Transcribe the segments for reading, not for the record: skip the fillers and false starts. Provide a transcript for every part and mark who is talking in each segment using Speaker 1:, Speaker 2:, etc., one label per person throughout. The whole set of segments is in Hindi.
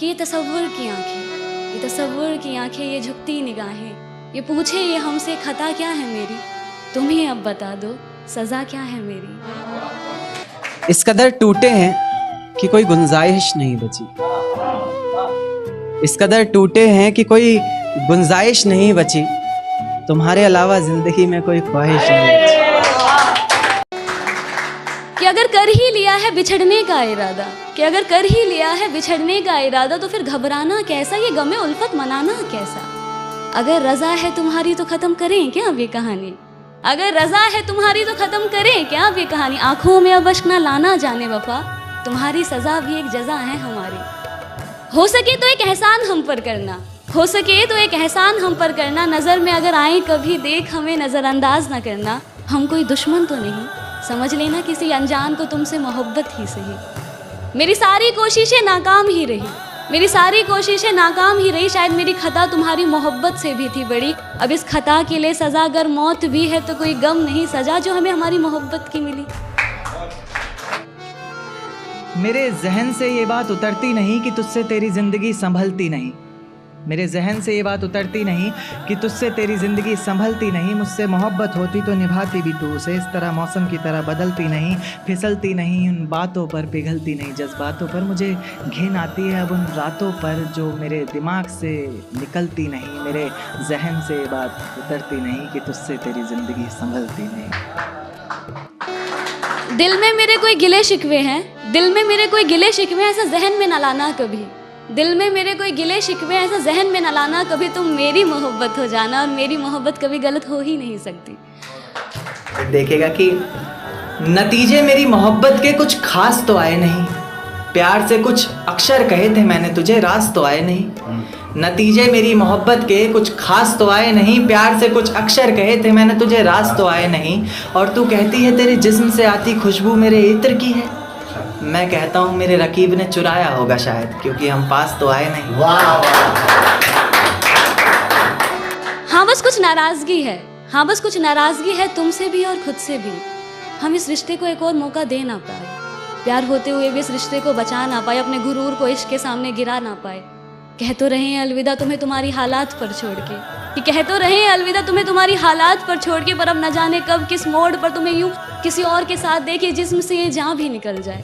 Speaker 1: कि ये तसव्वुर की आंखें, ये तसव्वुर की आंखें, ये झुकती निगाहें, ये पूछे ये हमसे खता क्या है मेरी, तुम ही अब बता दो सज़ा क्या है मेरी।
Speaker 2: इस कदर टूटे हैं कि कोई गुंजाइश नहीं बची, इस कदर टूटे हैं कि कोई गुंजाइश नहीं बची, तुम्हारे अलावा जिंदगी में कोई ख्वाहिश नहीं बची।
Speaker 1: कि अगर कर ही लिया है बिछड़ने का इरादा, कि अगर कर ही लिया है बिछड़ने का इरादा, तो फिर घबराना कैसा, ये गमे उल्फत मनाना कैसा। अगर रजा है तुम्हारी तो खत्म करें क्या अब ये कहानी, अगर रजा है तुम्हारी तो खत्म करें क्या अब ये कहानी। आंखों में अब अश्क ना लाना जाने वफा, तुम्हारी सजा भी एक जजा है हमारी। हो सके तो एक एहसान हम पर करना, हो सके तो एक एहसान हम पर करना, नज़र में अगर आए कभी देख हमें नज़रअंदाज ना करना। हम कोई दुश्मन तो नहीं, समझ लेना किसी अनजान को तुमसे मोहब्बत ही सही। मेरी सारी कोशिशें नाकाम ही रही, मेरी सारी कोशिशें नाकाम ही रही, शायद मेरी खता तुम्हारी मोहब्बत से भी थी बड़ी। अब इस खता के लिए सज़ा अगर मौत भी है तो कोई गम नहीं सजा जो हमें हमारी मोहब्बत की मिली।
Speaker 3: मेरे जहन से ये बात उतरती नहीं कि तुझसे तेरी ज़िंदगी संभलती नहीं, मेरे जहन से ये बात उतरती नहीं कि तुझसे तेरी ज़िंदगी संभलती नहीं। मुझसे मोहब्बत होती तो निभाती भी तू उसे, इस तरह मौसम की तरह बदलती नहीं, फिसलती नहीं, उन बातों पर पिघलती नहीं, जज्बातों पर मुझे घिन आती है अब उन रातों पर जो मेरे दिमाग से निकलती नहीं। मेरे जहन से ये बात उतरती नहीं कि तुझसे तेरी ज़िंदगी संभलती नहीं।
Speaker 1: दिल में मेरे कोई गिले शिकवे हैं, दिल में मेरे कोई गिले शिकवे, ऐसा जहन में न लाना कभी, दिल में मेरे कोई गिले शिकवे ऐसा जहन में न लाना कभी। तुम मेरी मोहब्बत हो जाना और मेरी मोहब्बत कभी गलत हो ही नहीं सकती।
Speaker 3: देखेगा कि नतीजे मेरी मोहब्बत के कुछ खास तो आए नहीं, प्यार से कुछ अक्षर कहे थे मैंने तुझे, राज तो आए नहीं। नतीजे मेरी मोहब्बत के कुछ खास तो आए नहीं, प्यार से कुछ अक्षर कहे थे मैंने तुझे, राज तो आए नहीं। और तू कहती है तेरे जिस्म से आती खुशबू मेरे इत्र की है, मैं कहता हूँ मेरे रकीब ने चुराया होगा शायद, क्योंकि हम पास तो आए नहीं।
Speaker 1: हाँ बस कुछ नाराज़गी है, हाँ बस कुछ नाराज़गी है तुमसे भी और खुद से भी। हम इस रिश्ते को एक और मौका दे ना पाए, प्यार होते हुए भी इस रिश्ते को बचा ना पाए, अपने गुरूर को इश्क के सामने गिरा ना पाए। कह तो रहे हैं अलविदा तुम्हें तुम्हारी हालात पर छोड़ के, कि कह तो रहे हैं अलविदा तुम्हें तुम्हारी हालात पर छोड़ के, पर अब न जाने कब किस मोड़ पर तुम्हें यूं किसी और के साथ देखे जिस्म से ये जान भी निकल जाए।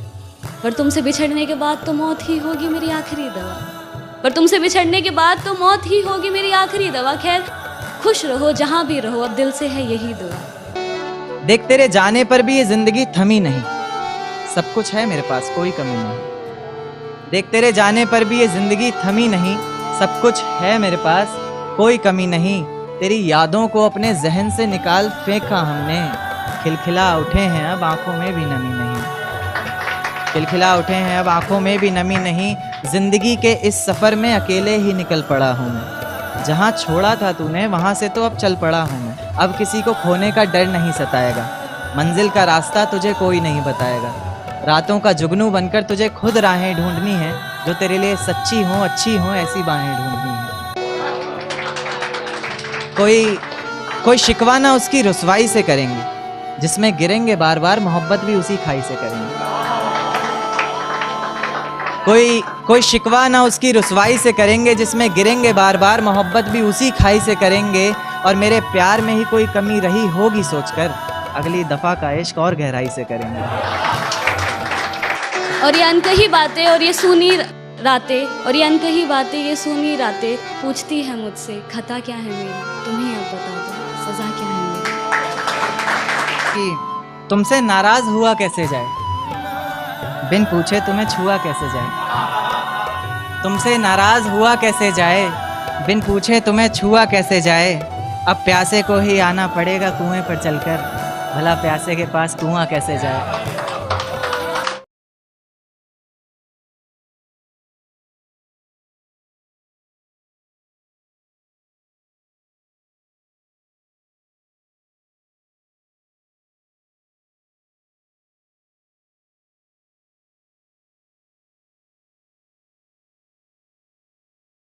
Speaker 1: पर तुमसे बिछड़ने के बाद तो मौत ही होगी मेरी आखिरी दवा, पर तुमसे बिछड़ने के बाद तो मौत ही होगी मेरी आखिरी दवा। खैर खुश रहो जहाँ भी रहो, अब दिल से है यही दुआ।
Speaker 2: देख तेरे जाने पर भी ये जिंदगी थमी नहीं, सब कुछ है मेरे पास कोई कमी नहीं। देख तेरे जाने पर भी ये जिंदगी थमी नहीं, सब कुछ है मेरे पास कोई कमी नहीं। तेरी यादों को अपने जहन से निकाल फेंका हमने, खिलखिला उठे हैं अब आंखों में भी नमी नहीं, खिलखिला उठे हैं अब आंखों में भी नमी नहीं। जिंदगी के इस सफ़र में अकेले ही निकल पड़ा हूँ मैं, जहाँ छोड़ा था तूने वहाँ से तो अब चल पड़ा हूँ मैं। अब किसी को खोने का डर नहीं सताएगा, मंजिल का रास्ता तुझे कोई नहीं बताएगा। रातों का जुगनू बनकर तुझे खुद राहें ढूंढनी है, जो तेरे लिए सच्ची हो अच्छी हो ऐसी बाहें ढूंढनी है। कोई शिकवा ना उसकी रुसवाई से करेंगे, जिसमें गिरेंगे बार बार मोहब्बत भी उसी खाई से करेंगे। कोई शिकवा ना उसकी रुसवाई से करेंगे, जिसमें गिरेंगे बार बार मोहब्बत भी उसी खाई से करेंगे। और मेरे प्यार में ही कोई कमी रही होगी सोचकर, अगली दफ़ा का इश्क और गहराई से करेंगे।
Speaker 1: और ये अनकही बातें और ये सुनी रातें, और ये अनकही बातें ये सुनी रातें, पूछती है मुझसे खता क्या है मेरी, तुम्हें अब बता दो सज़ा क्या है मेरी।
Speaker 2: कि तुमसे नाराज़ हुआ कैसे जाए, बिन पूछे तुम्हें छुआ कैसे जाए। तुमसे नाराज़ हुआ कैसे जाए, बिन पूछे तुम्हें छुआ कैसे जाए। अब प्यासे को ही आना पड़ेगा कुएं पर चलकर, भला प्यासे के पास कुआं कैसे जाए।